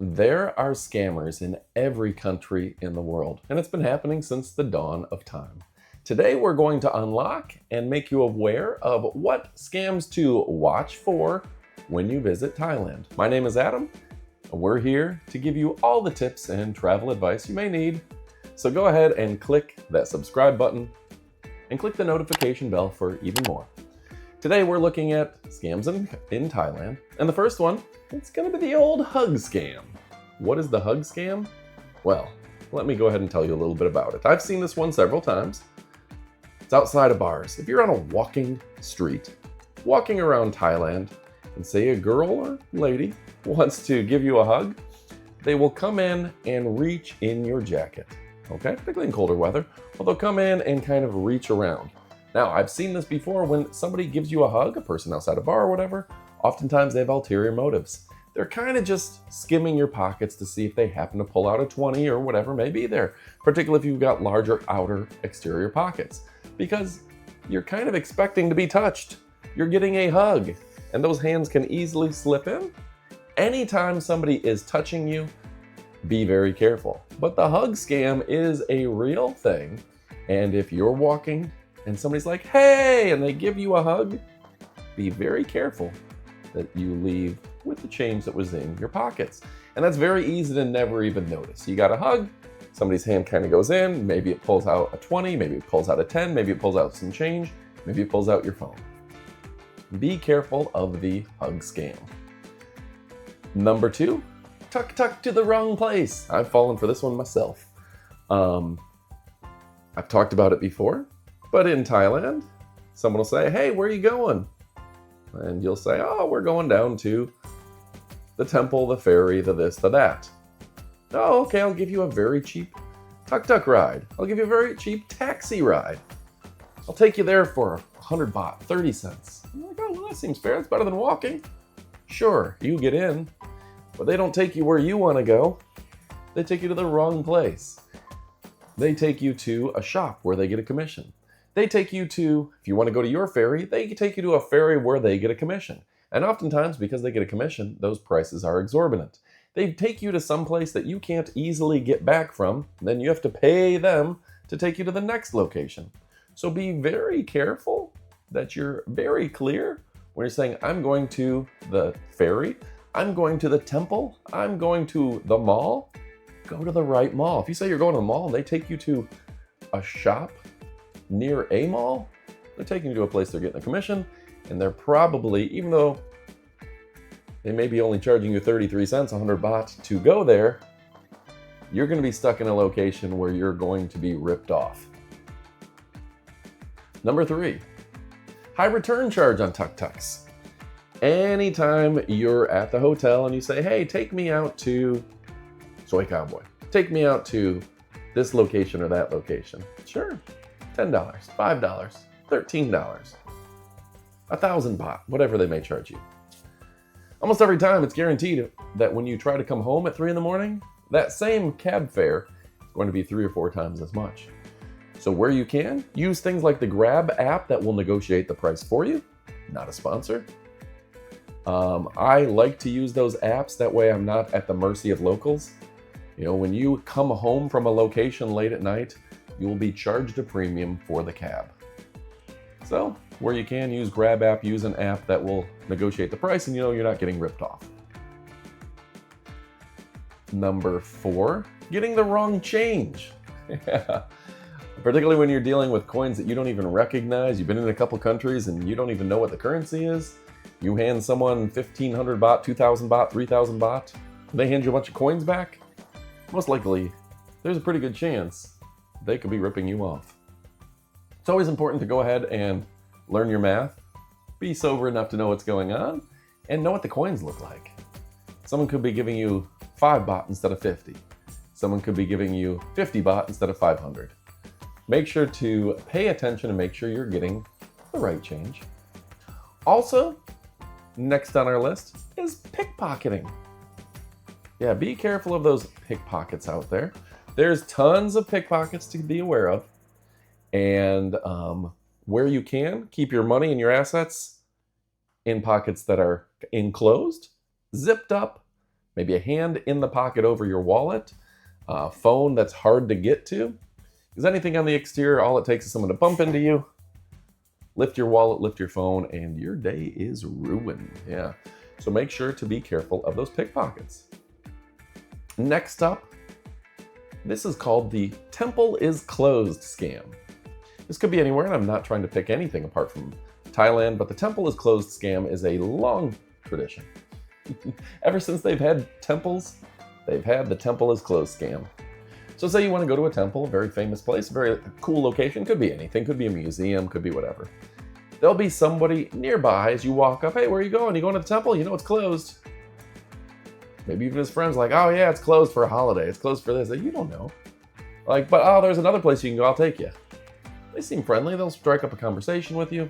There are scammers in every country in the world, and it's been happening since the dawn of time. Today, we're going to unlock and make you aware of what scams to watch for when you visit Thailand. My name is Adam, and we're here to give you all the tips and travel advice you may need. So go ahead and click that subscribe button and click the notification bell for even more. Today, we're looking at scams in Thailand, and the first one, it's going to be the old hug scam. What is the hug scam? Well, let me go ahead and tell you a little bit about it. I've seen this one several times. It's outside of bars. If you're on a walking street, walking around Thailand, and say a girl or lady wants to give you a hug, they will come in and reach in your jacket, okay? Particularly in colder weather, well, they'll come in and kind of reach around. Now, I've seen this before when somebody gives you a hug, a person outside a bar or whatever, oftentimes they have ulterior motives. They're kind of just skimming your pockets to see if they happen to pull out a 20 or whatever may be there, particularly if you've got larger outer exterior pockets, because you're kind of expecting to be touched. You're getting a hug, and those hands can easily slip in. Anytime somebody is touching you, be very careful. But the hug scam is a real thing, and if you're walking and somebody's like, hey, and they give you a hug, be very careful that you leave with the change that was in your pockets. And that's very easy to never even notice. You got a hug, somebody's hand kind of goes in, maybe it pulls out a 20, maybe it pulls out a 10, maybe it pulls out some change, maybe it pulls out your phone. Be careful of the hug scam. Number 2, tuk tuk to the wrong place. I've fallen for this one myself. I've talked about it before, but in Thailand, someone will say, hey, where are you going? And you'll say, oh, we're going down to the temple, the ferry, the this, the that. Oh, okay, I'll give you a very cheap tuk-tuk ride. I'll give you a very cheap taxi ride. I'll take you there for 100 baht, 30 cents. I'm like, oh, well, that seems fair. It's better than walking. Sure, you get in, but they don't take you where you want to go. They take you to the wrong place. They take you to a shop where they get a commission. They take you to, if you want to go to your ferry, they take you to a ferry where they get a commission. And oftentimes, because they get a commission, those prices are exorbitant. They take you to some place that you can't easily get back from, then you have to pay them to take you to the next location. So be very careful that you're very clear when you're saying, I'm going to the ferry, I'm going to the temple, I'm going to the mall. Go to the right mall. If you say you're going to the mall and they take you to a shop near a mall, they're taking you to a place they're getting a commission, and they're probably, even though they may be only charging you 33 cents, 100 baht to go there, you're going to be stuck in a location where you're going to be ripped off. Number 3, high return charge on tuk-tuks. Anytime you're at the hotel and you say, hey, take me out to Soy Cowboy, take me out to this location or that location. Sure. $10, $5, $13, 1,000 baht, whatever they may charge you. Almost every time it's guaranteed that when you try to come home at 3 in the morning, that same cab fare is going to be 3 or 4 times as much. So where you can, use things like the Grab app that will negotiate the price for you. Not a sponsor. I like to use those apps, that way I'm not at the mercy of locals. You know, when you come home from a location late at night, you will be charged a premium for the cab. So, where you can, use Grab app, use an app that will negotiate the price, and you know you're not getting ripped off. Number 4, getting the wrong change. Particularly when you're dealing with coins that you don't even recognize. You've been in a couple countries and you don't even know what the currency is. You hand someone 1,500 baht, 2,000 baht, 3,000 baht. They hand you a bunch of coins back. Most likely, there's a pretty good chance they could be ripping you off. It's always important to go ahead and learn your math, be sober enough to know what's going on, and know what the coins look like. Someone could be giving you 5 baht instead of 50. Someone could be giving you 50 baht instead of 500. Make sure to pay attention and make sure you're getting the right change. Also, next on our list is pickpocketing. Yeah, be careful of those pickpockets out there. There's tons of pickpockets to be aware of. And where you can, keep your money and your assets in pockets that are enclosed, zipped up, maybe a hand in the pocket over your wallet, a phone that's hard to get to. Because anything on the exterior, all it takes is someone to bump into you, lift your wallet, lift your phone, and your day is ruined. Yeah. So make sure to be careful of those pickpockets. Next up, this is called the temple is closed scam. This could be anywhere, and I'm not trying to pick anything apart from Thailand, but the temple is closed scam is a long tradition. Ever since they've had temples, they've had the temple is closed scam. So say you want to go to a temple, a very famous place, a very cool location, could be anything, could be a museum, could be whatever. There'll be somebody nearby as you walk up, hey, where are you going? You going to the temple? You know it's closed. Maybe even his friends like, oh yeah, it's closed for a holiday, it's closed for this. You don't know. Like, but oh, there's another place you can go, I'll take you. They seem friendly, they'll strike up a conversation with you.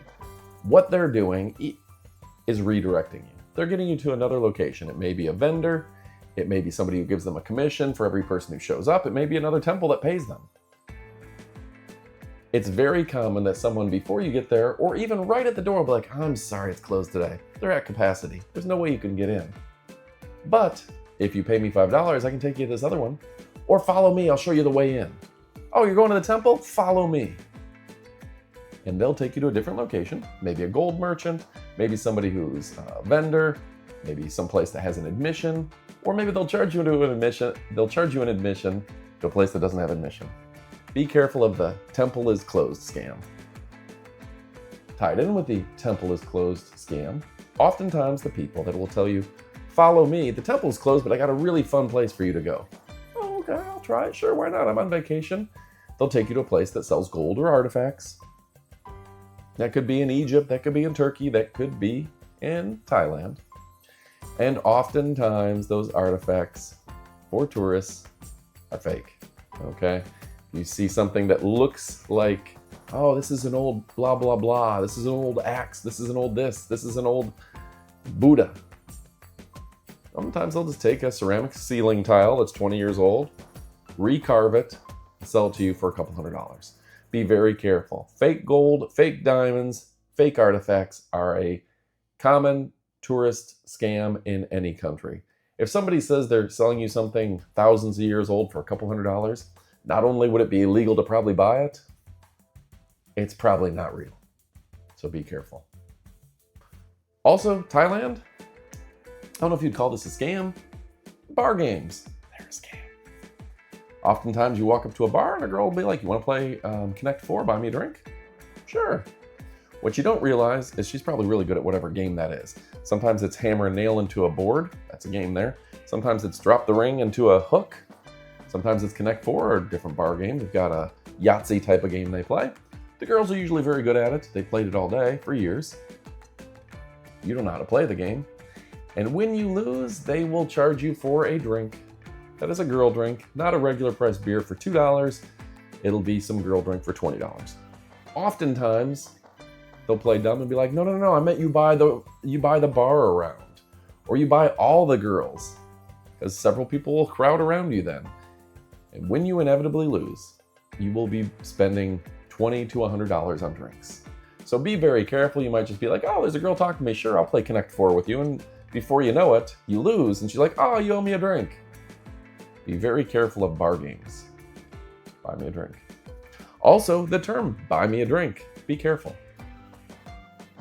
What they're doing is redirecting you. They're getting you to another location. It may be a vendor, it may be somebody who gives them a commission for every person who shows up, it may be another temple that pays them. It's very common that someone before you get there, or even right at the door, will be like, I'm sorry, it's closed today. They're at capacity. There's no way you can get in. But if you pay me $5, I can take you to this other one. Or follow me, I'll show you the way in. Oh, you're going to the temple? Follow me. And they'll take you to a different location, maybe a gold merchant, maybe somebody who's a vendor, maybe someplace that has an admission, or maybe they'll charge you to an admission. They'll charge you an admission to a place that doesn't have admission. Be careful of the temple is closed scam. Tied in with the temple is closed scam, oftentimes the people that will tell you, follow me, the temple's closed, but I got a really fun place for you to go. Oh, okay, I'll try it. Sure, why not? I'm on vacation. They'll take you to a place that sells gold or artifacts. That could be in Egypt, that could be in Turkey, that could be in Thailand. And oftentimes those artifacts for tourists are fake, okay? You see something that looks like, oh, this is an old blah, blah, blah. This is an old axe. This is an old this. This is an old Buddha. Sometimes they'll just take a ceramic ceiling tile that's 20 years old, recarve it, and sell it to you for a couple $100s. Be very careful. Fake gold, fake diamonds, fake artifacts are a common tourist scam in any country. If somebody says they're selling you something thousands of years old for a couple $100s, not only would it be illegal to probably buy it, it's probably not real. So be careful. Also, Thailand, I don't know if you'd call this a scam. Bar games, they're a scam. Oftentimes you walk up to a bar and a girl will be like, you want to play Connect 4, buy me a drink? Sure. What you don't realize is she's probably really good at whatever game that is. Sometimes it's hammer and nail into a board, that's a game there. Sometimes it's drop the ring into a hook. Sometimes it's Connect 4 or different bar games. They've got a Yahtzee type of game they play. The girls are usually very good at it. They played it all day for years. You don't know how to play the game. And when you lose, they will charge you for a drink. That is a girl drink, not a regular price beer for $2. It'll be some girl drink for $20. Oftentimes, they'll play dumb and be like, no, no, no, I meant you buy the bar around. Or you buy all the girls. Because several people will crowd around you then. And when you inevitably lose, you will be spending $20 to $100 on drinks. So be very careful. You might just be like, oh, there's a girl talking to me. Sure, I'll play Connect 4 with you. And before you know it, you lose. And she's like, oh, you owe me a drink. Be very careful of bar games. Buy me a drink. Also, the term, buy me a drink. Be careful.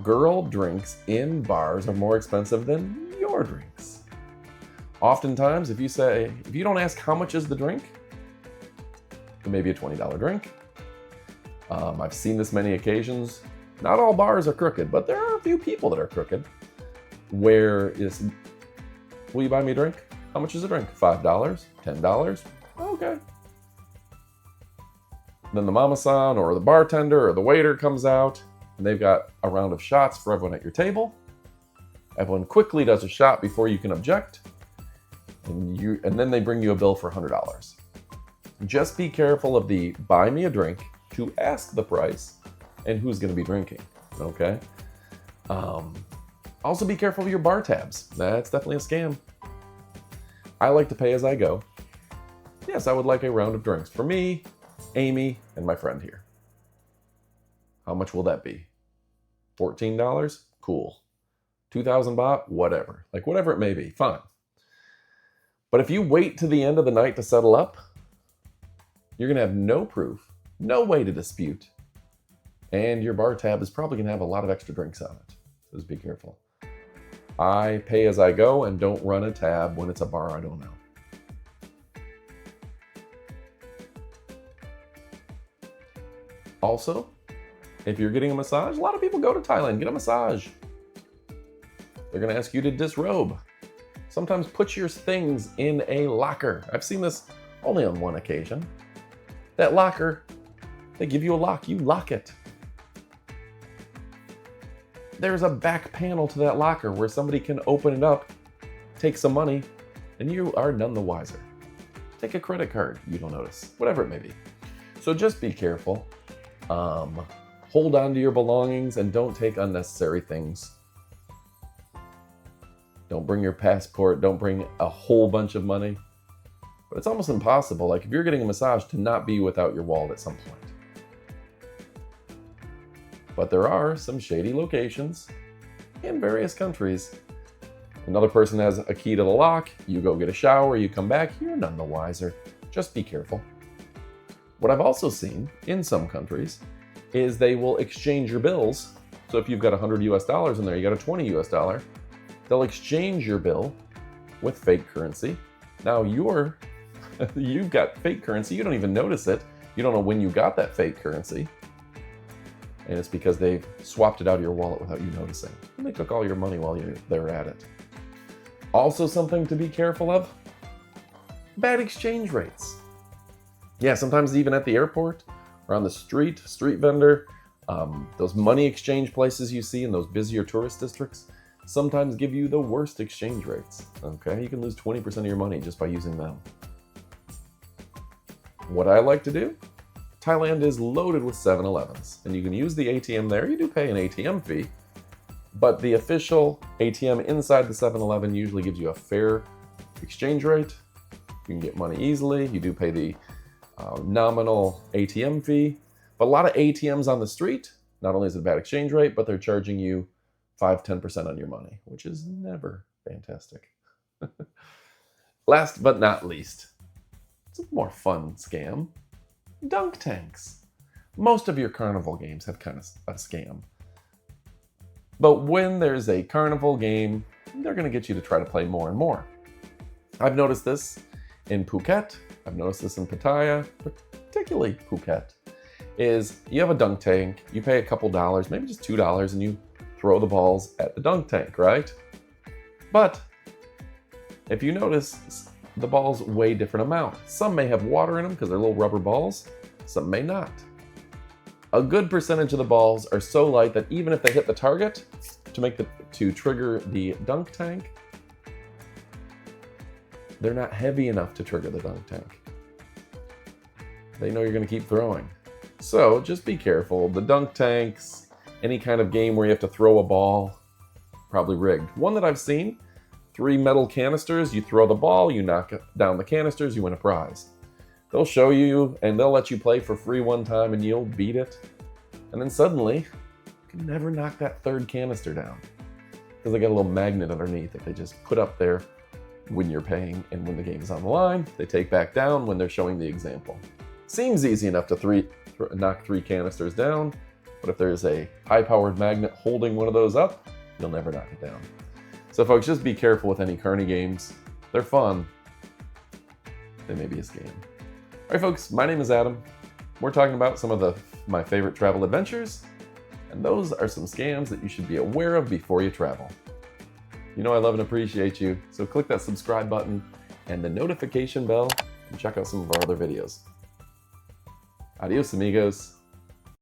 Girl drinks in bars are more expensive than your drinks. Oftentimes, if you don't ask how much is the drink, it may be a $20 drink. I've seen this many occasions. Not all bars are crooked, but there are a few people that are crooked. Where is, will you buy me a drink? How much is a drink? $5? $10? Okay. Then the mama-san or the bartender or the waiter comes out and they've got a round of shots for everyone at your table. Everyone quickly does a shot before you can object. And then they bring you a bill for $100. Just be careful of the buy me a drink to ask the price and who's going to be drinking, okay? Also be careful of your bar tabs. That's definitely a scam. I like to pay as I go. Yes, I would like a round of drinks for me, Amy, and my friend here. How much will that be? $14? Cool. 2,000 baht? Whatever. Like whatever it may be, fine. But if you wait to the end of the night to settle up, you're going to have no proof, no way to dispute, and your bar tab is probably going to have a lot of extra drinks on it. So just be careful. I pay as I go and don't run a tab when it's a bar I don't know. Also, if you're getting a massage, a lot of people go to Thailand, get a massage. They're going to ask you to disrobe. Sometimes put your things in a locker. I've seen this only on one occasion. That locker, they give you a lock, you lock it. There's a back panel to that locker where somebody can open it up, take some money, and you are none the wiser. Take a credit card, you don't notice, whatever it may be. So just be careful. Hold on to your belongings and don't take unnecessary things. Don't bring your passport, don't bring a whole bunch of money. But it's almost impossible, like if you're getting a massage, to not be without your wallet at some point. But there are some shady locations in various countries. Another person has a key to the lock, you go get a shower, you come back, you're none the wiser. Just be careful. What I've also seen in some countries is they will exchange your bills. So if you've got $100 in there, you got a $20, they'll exchange your bill with fake currency. Now you've got fake currency, you don't even notice it. You don't know when you got that fake currency. And it's because they've swapped it out of your wallet without you noticing. And they took all your money while they're at it. Also something to be careful of, bad exchange rates. Yeah, sometimes even at the airport or on the street vendor, those money exchange places you see in those busier tourist districts sometimes give you the worst exchange rates. Okay, you can lose 20% of your money just by using them. What I like to do, Thailand is loaded with 7-Elevens, and you can use the ATM there. You do pay an ATM fee, but the official ATM inside the 7-Eleven usually gives you a fair exchange rate. You can get money easily. You do pay the nominal ATM fee, but a lot of ATMs on the street, not only is it a bad exchange rate, but they're charging you 5-10% on your money, which is never fantastic. Last but not least, it's a more fun scam. Dunk tanks. Most of your carnival games have kind of a scam. But when there's a carnival game, they're going to get you to try to play more and more. I've noticed this in Phuket. I've noticed this in Pattaya, particularly Phuket, is you have a dunk tank, you pay a couple dollars, maybe just $2, and you throw the balls at the dunk tank, right? But if you notice, the balls weigh different amount. Some may have water in them because they're little rubber balls, some may not. A good percentage of the balls are so light that even if they hit the target to trigger the dunk tank, they're not heavy enough to trigger the dunk tank. They know you're going to keep throwing. So just be careful. The dunk tanks, any kind of game where you have to throw a ball, probably rigged. One that I've seen, 3 metal canisters, you throw the ball, you knock down the canisters, you win a prize. They'll show you and they'll let you play for free one time and you'll beat it. And then suddenly, you can never knock that 3rd canister down because they got a little magnet underneath that they just put up there when you're paying, and when the game is on the line, they take back down when they're showing the example. Seems easy enough to knock 3 canisters down, but if there's a high-powered magnet holding one of those up, you'll never knock it down. So folks, just be careful with any carny games. They're fun. They may be a scam. All right, folks, my name is Adam. We're talking about some of my favorite travel adventures, and those are some scams that you should be aware of before you travel. You know I love and appreciate you, so click that subscribe button and the notification bell and check out some of our other videos. Adios, amigos.